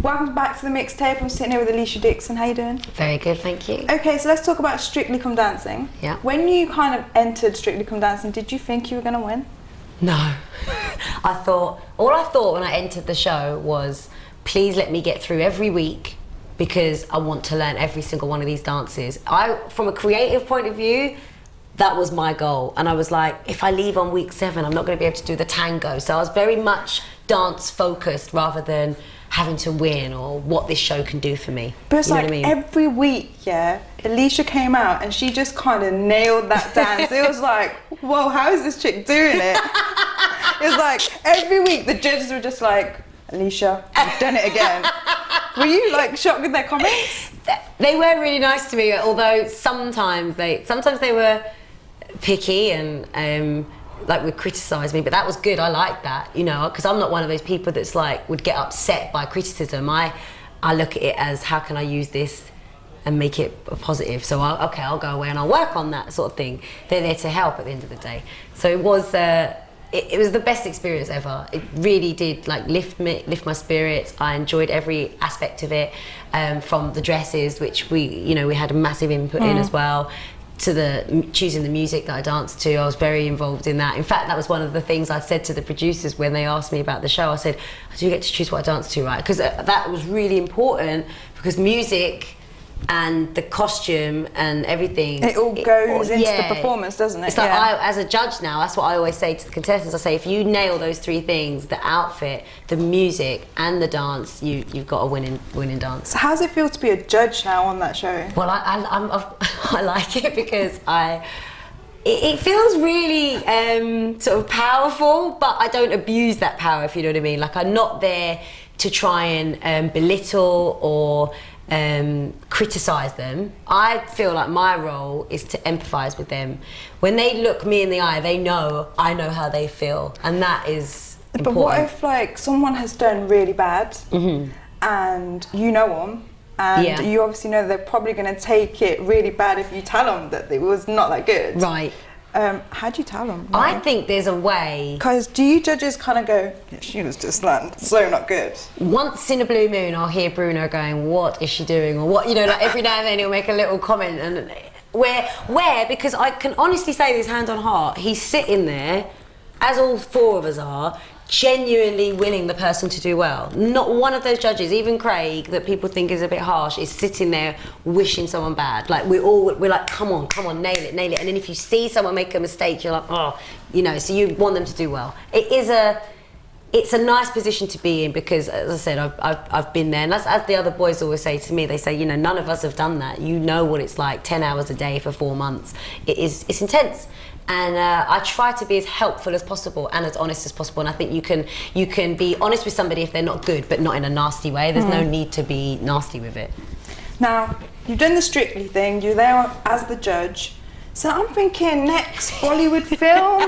Welcome back to the Mixtape. I'm sitting here with Alesha Dixon. How you doing? Very good, thank you. Okay, so let's talk about Strictly Come Dancing. Yeah. When you kind of entered Strictly Come Dancing, did you think you were going to win? No. All I thought when I entered the show was, please let me get through every week because I want to learn every single one of these dances. From a creative point of view, that was my goal. And I was like, if I leave on week 7, I'm not going to be able to do the tango. So I was very much dance focused rather than having to win or what this show can do for me. But it's you know like what I mean? every week, yeah, Alesha came out and she just kind of nailed that dance. It was like, whoa, how is this chick doing it? It was like every week the judges were just like, Alesha, you've done it again. Were you like shocked with their comments? They were really nice to me, although sometimes they were picky and like would criticise me, but that was good. I like that, you know, because I'm not one of those people that's like would get upset by criticism. I look at it as how can I use this and make it a positive. So I'll go away and I'll work on that sort of thing. They're there to help at the end of the day. So it was it was the best experience ever. It really did like lift my spirits. I enjoyed every aspect of it, from the dresses, which we had a massive input in as well, to the choosing the music that I danced to. I was very involved in that. In fact, that was one of the things I said to the producers when they asked me about the show. I said, I do get to choose what I dance to, right? Because that was really important, because music and the costume and everything, it all goes into the performance, doesn't it? It's like as a judge now, that's what I always say to the contestants. I say, if you nail those 3 things, the outfit, the music and the dance, you've got a winning dance. So how does it feel to be a judge now on that show? Well, I like it because it feels really sort of powerful, but I don't abuse that power, if you know what I mean. Like, I'm not there to try and belittle or criticise them. I feel like my role is to empathise with them. When they look me in the eye, they know I know how they feel, and that is important. But what if like someone has done really bad and you know them, and you obviously know they're probably going to take it really bad if you tell them that it was not that good? Right. How do you tell them? I think there's a way. Because do you judges kind of go, yeah, she was just like so not good? Once in a blue moon, I'll hear Bruno going, what is she doing? Or what, like every now and then he'll make a little comment. And where, because I can honestly say this hand on heart, he's sitting there, as all 4 of us are, genuinely willing the person to do well. Not one of those judges, even Craig, that people think is a bit harsh, is sitting there wishing someone bad. Like we're like, come on, nail it. And then if you see someone make a mistake, you're like, oh, so you want them to do well. It's a nice position to be in, because, as I said, I've been there, and as the other boys always say to me, they say, none of us have done that. You know what it's like, 10 hours a day for 4 months. It's intense. And I try to be as helpful as possible and as honest as possible. And I think you can be honest with somebody if they're not good, but not in a nasty way. There's no need to be nasty with it. Now, you've done the Strictly thing. You're there as the judge. So I'm thinking next Bollywood film,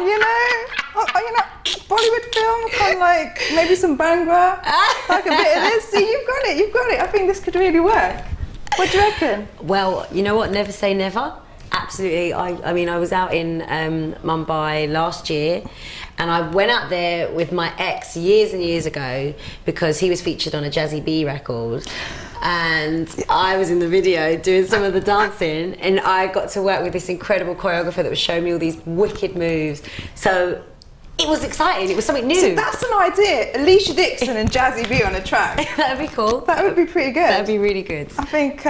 Bollywood film, kind of like maybe some Bhangra, like a bit of this. See, you've got it. I think this could really work. What do you reckon? Well, you know what? Never say never. Absolutely. I mean, I was out in Mumbai last year, and I went out there with my ex years and years ago because he was featured on a Jazzy B record, and I was in the video doing some of the dancing, and I got to work with this incredible choreographer that was showing me all these wicked moves. So it was exciting. It was something new. So that's an idea. Alesha Dixon and Jazzy B on a track. That'd be cool. That would be pretty good. That'd be really good. I think,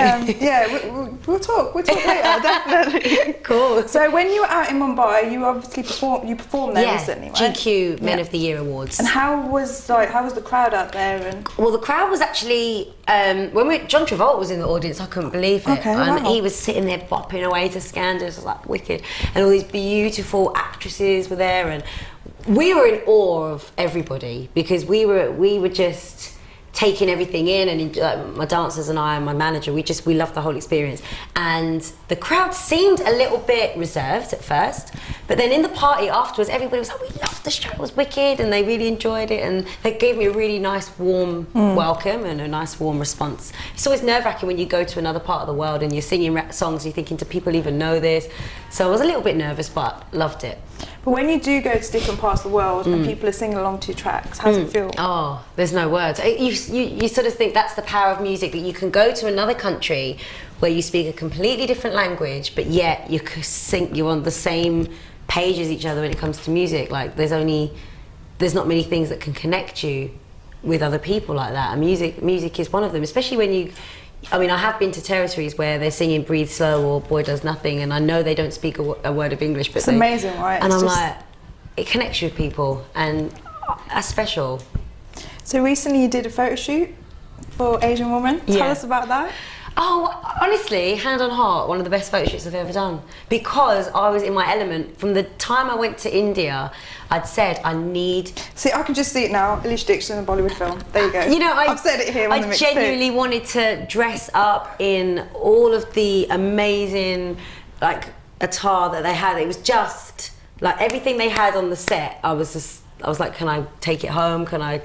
we'll talk later, definitely. Cool. So when you were out in Mumbai, you obviously performed there recently, right? GQ Men of the Year Awards. And how was the crowd out there? Well, the crowd was actually, John Travolta was in the audience, I couldn't believe it. Okay, and wow. he was sitting there bopping away to Scandals, it was like wicked. And all these beautiful actresses were there, and we were in awe of everybody, because we were just taking everything in, and my dancers and I and my manager, we loved the whole experience. And the crowd seemed a little bit reserved at first, but then in the party afterwards, everybody was like, we loved the show, it was wicked, and they really enjoyed it, and they gave me a really nice warm welcome and a nice warm response. It's always nerve-wracking when you go to another part of the world and you're singing rap songs, you're thinking, do people even know this? So I was a little bit nervous, but loved it. But when you do go to different parts of the world and people are singing along to your tracks, how does it feel? Oh, there's no words. You sort of think that's the power of music, that you can go to another country where you speak a completely different language, but yet you're on the same page as each other when it comes to music. Like there's not many things that can connect you with other people like that, and music is one of them, especially when I have been to territories where they're singing Breathe Slow or Boy Does Nothing, and I know they don't speak a word of English, but it's amazing, right? And I'm like, it connects you with people, and that's special. So recently you did a photo shoot for Asian Woman. Tell us about that. Oh, honestly, hand on heart, one of the best photo shoots I've ever done. Because I was in my element. From the time I went to India, I'd said I need... See, I can just see it now. Alesha Dixon in a Bollywood film. There you go. You know, I've said it here on the Mixtape. I genuinely wanted to dress up in all of the amazing, like, attire that they had. It was just, like, everything they had on the set. I was like, can I take it home? Can I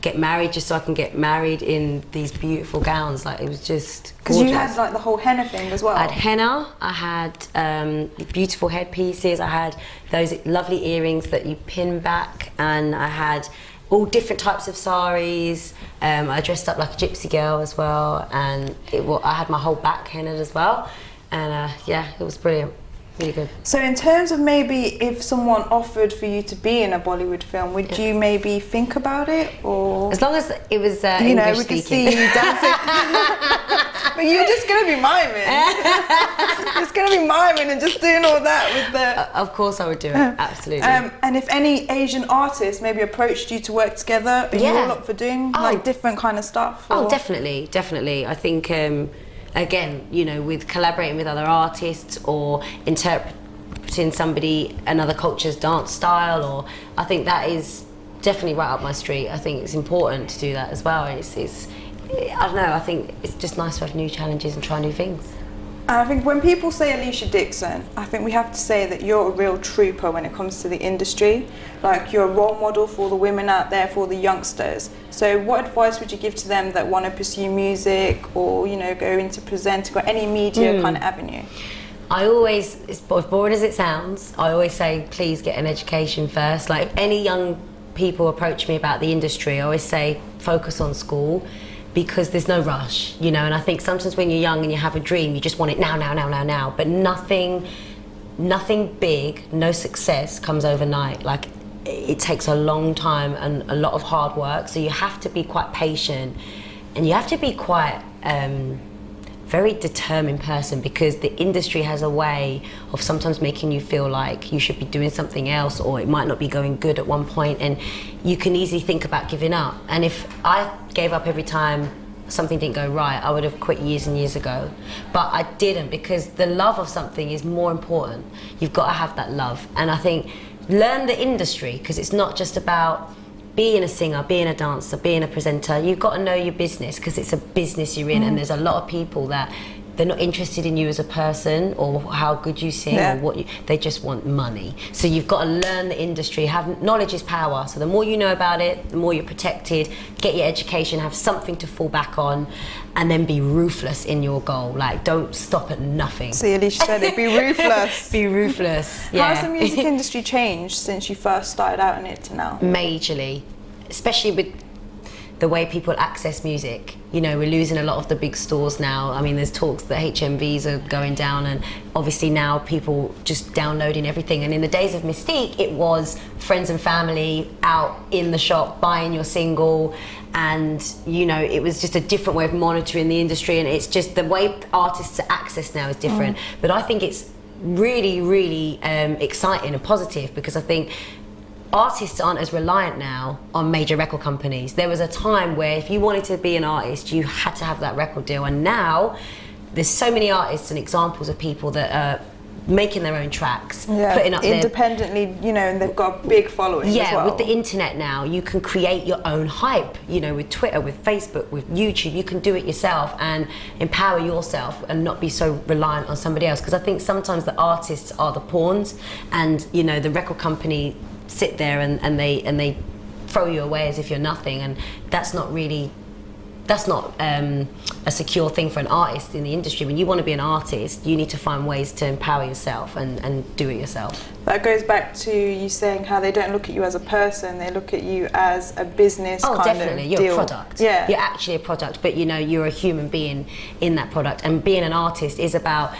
get married just so I can get married in these beautiful gowns? Like, it was just gorgeous. Because you had like the whole henna thing as well. I had henna, I had beautiful headpieces, I had those lovely earrings that you pin back, and I had all different types of saris. I dressed up like a gypsy girl as well, and I had my whole back hennaed as well, and yeah, it was brilliant. Really good. So in terms of maybe if someone offered for you to be in a Bollywood film, would you maybe think about it, or as long as it was you know, English we speaking. could see you dancing. But you're just gonna be miming. Just gonna be miming and just doing all that with the. Of course, I would do it. Absolutely. And if any Asian artists maybe approached you to work together, are you all up for doing like different kind of stuff? Or? Oh, definitely, definitely. I think. Again, you know, with collaborating with other artists or interpreting another culture's dance style, or I think that is definitely right up my street. I think it's important to do that as well. I don't know, I think it's just nice to have new challenges and try new things. And I think when people say Alesha Dixon, I think we have to say that you're a real trooper when it comes to the industry. Like, you're a role model for the women out there, for the youngsters. So what advice would you give to them that want to pursue music, or, you know, go into presenting or any media kind of avenue? I always, as boring as it sounds, I always say, please get an education first. Like, if any young people approach me about the industry, I always say, focus on school, because there's no rush, you know. And I think sometimes when you're young and you have a dream, you just want it now. But nothing big, no success comes overnight. Like, it takes a long time and a lot of hard work. So you have to be quite patient, and you have to be quite very determined person, because the industry has a way of sometimes making you feel like you should be doing something else, or it might not be going good at one point, and you can easily think about giving up. And if I gave up every time something didn't go right, I would have quit years and years ago. But I didn't, because the love of something is more important. You've got to have that love. And I think learn the industry, because it's not just about being a singer, being a dancer, being a presenter. You've got to know your business, because it's a business you're in, and there's a lot of people that they're not interested in you as a person or how good you sing or they just want money. So you've got to learn the industry. Knowledge is power. So the more you know about it, the more you're protected. Get your education, have something to fall back on, and then be ruthless in your goal. Like, don't stop at nothing. See, Alesha said it, be ruthless. Be ruthless, yeah. How's the music industry changed since you first started out in it to now? Majorly, especially with the way people access music. You know, we're losing a lot of the big stores now. I mean, there's talks that HMVs are going down, and obviously now people just downloading everything. And in the days of Mystique, it was friends and family out in the shop buying your single, and you know, it was just a different way of monitoring the industry, and it's just the way artists are accessed now is different. But I think it's really, really exciting and positive, because I think artists aren't as reliant now on major record companies. There was a time where if you wanted to be an artist, you had to have that record deal, and now there's so many artists and examples of people that are making their own tracks, putting up independently, you know, and they've got a big following as well. With the internet now, you can create your own hype, you know, with Twitter, with Facebook, with YouTube. You can do it yourself and empower yourself and not be so reliant on somebody else, because I think sometimes the artists are the pawns, and you know, the record company sit there and they throw you away as if you're nothing, and that's not really that's not a secure thing for an artist in the industry. When you want to be an artist, you need to find ways to empower yourself and do it yourself. That goes back to you saying how they don't look at you as a person, they look at you as a business kind definitely. of You're deal. a product. Yeah. You're actually a product, but you know, you're a human being in that product. And being an artist is about,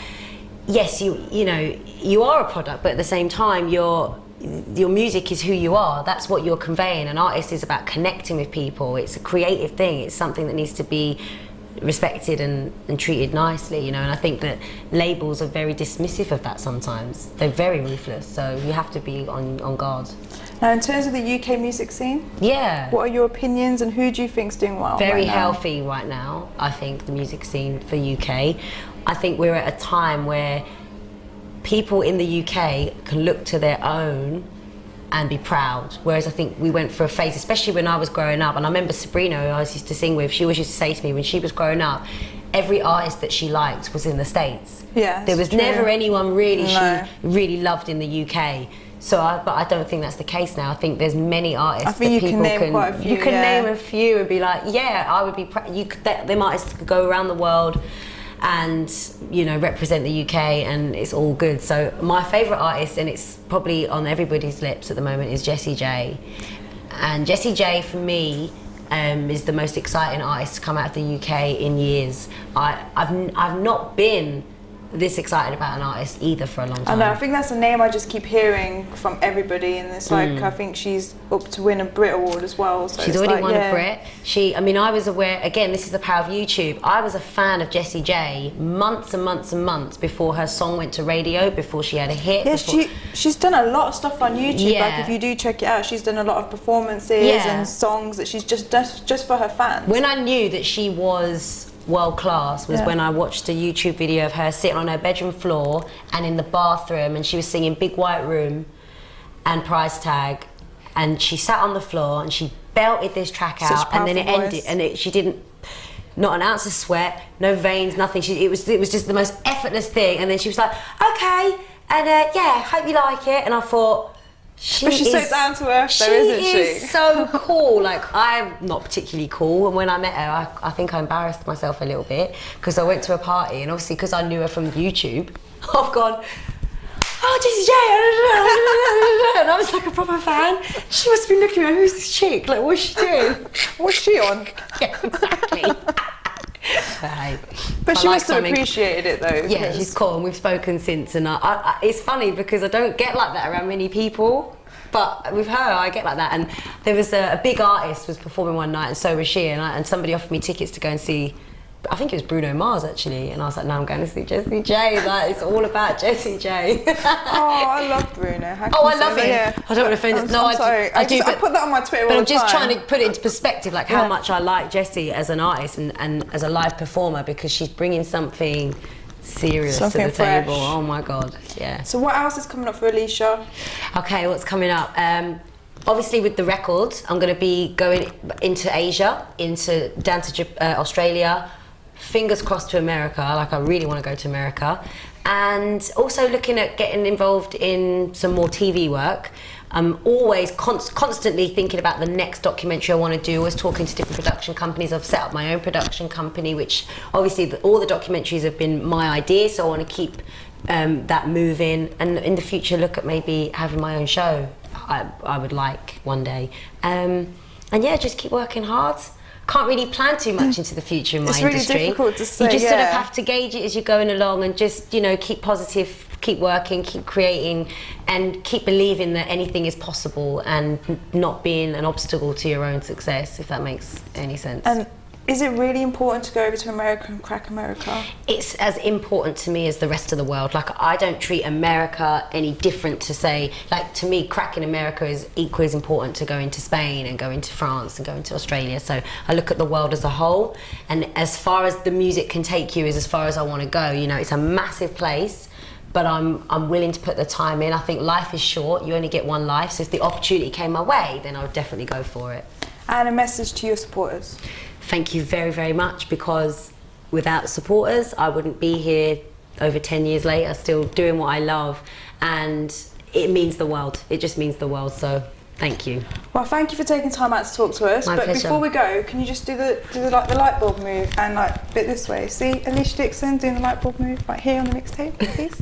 yes, you know, you are a product, but at the same time, your music is who you are. That's what you're conveying. An artist is about connecting with people. It's a creative thing. It's something that needs to be respected and treated nicely, you know. And I think that labels are very dismissive of that sometimes. They're very ruthless, so you have to be on guard. Now, in terms of the UK music scene, yeah, what are your opinions and who do you think's doing well? Very right now? healthy right now, I think, the music scene for UK. I think we're at a time where people in the UK can look to their own and be proud, whereas I think we went for a phase, especially when I was growing up, and I remember Sabrina, who I used to sing with, she always used to say to me when she was growing up, every artist that she liked was in the States. Yeah, there was true. never anyone really No. she really loved in the UK. But I don't think that's the case now. I think there's many artists I think that you people can name quite a few. You can yeah. name a few and be like, yeah, I would be. Them artists could go around the world and, you know, represent the UK, and it's all good. So my favourite artist, and it's probably on everybody's lips at the moment, is Jessie J. And Jessie J for me is the most exciting artist to come out of the UK in years. I've not been this excited about an artist either for a long time. I know, I think that's a name I just keep hearing from everybody, and it's like I think she's up to win a Brit Award as well. So she's it's already like, won yeah. a Brit. I mean, I was aware, again, this is the power of YouTube. I was a fan of Jessie J months and months and months before her song went to radio, before she had a hit. Yeah, she's done a lot of stuff on YouTube. Yeah. Like if you do check it out, she's done a lot of performances and songs that she's just does just for her fans. When I knew that she was world class was when I watched a YouTube video of her sitting on her bedroom floor and in the bathroom, and she was singing Big White Room and Price Tag, and she sat on the floor and she belted this track out, and then it ended, and she didn't, not an ounce of sweat, no veins, nothing. It was just the most effortless thing. And then she was like, okay, and yeah, hope you like it. And I thought, she's so down to earth though, isn't she? She is so cool. Like, I'm not particularly cool, and when I met her, I think I embarrassed myself a little bit, because I went to a party, and obviously because I knew her from YouTube, I've gone, oh, Jessie J, and I was like a proper fan. She must be looking at me, who's this chick? Like, what's she doing? What's she on? Yeah, exactly. But she must have appreciated it though. Yeah, she's cool, and we've spoken since, and it's funny because I don't get like that around many people, but with her I get like that. And there was a big artist was performing one night, and so was she, and somebody offered me tickets to go and see, I think it was Bruno Mars actually, and I was like, no, I'm going to see Jessie J. Like, it's all about Jessie J. Oh, I love Bruno. I love him. Yeah. I don't want to offend him. No, I'm sorry. I do. I put that on my Twitter all the time. But I'm just trying to put it into perspective, like how much I like Jessie as an artist and as a live performer, because she's bringing something serious to the fresh. table. Oh my God, yeah. So what else is coming up for Alesha? Okay, what's coming up? Obviously with the record, I'm going to be going into Asia, down to Australia, fingers crossed to America. Like, I really want to go to America, and also looking at getting involved in some more TV work. I'm always constantly thinking about the next documentary I want to do, always talking to different production companies. I've set up my own production company, which obviously all the documentaries have been my idea, so I want to keep that moving, and in the future look at maybe having my own show. I would like one day, and yeah, just keep working hard. Can't really plan too much into the future in my industry. It's really difficult to say. You just sort of have to gauge it as you're going along, and just, you know, keep positive, keep working, keep creating, and keep believing that anything is possible, and not being an obstacle to your own success, if that makes any sense. And is it really important to go over to America and crack America? It's as important to me as the rest of the world. Like, I don't treat America any different to say, like, to me, cracking America is equally as important to going to Spain and going to France and going to Australia. So I look at the world as a whole, and as far as the music can take you is as far as I want to go. You know, it's a massive place, but I'm willing to put the time in. I think life is short, you only get one life, so if the opportunity came my way, then I would definitely go for it. And a message to your supporters. Thank you very, very much, because without supporters, I wouldn't be here over 10 years later, still doing what I love, and it means the world. It just means the world, so Thank you. Well, thank you for taking time out to talk to us. My but pleasure. before we go, can you just do the light bulb move and like bit this way? See Alesha Dixon doing the light bulb move right here on the mixtape, please.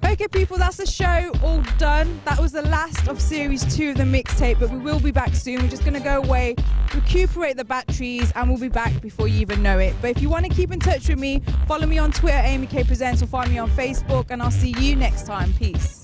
Okay, people, that's the show all done. That was the last of series 2 of the mixtape, but we will be back soon. We're just going to go away, recuperate the batteries, and we'll be back before you even know it. But if you want to keep in touch with me, follow me on Twitter, amykpresents, or find me on Facebook, and I'll see you next time. Peace.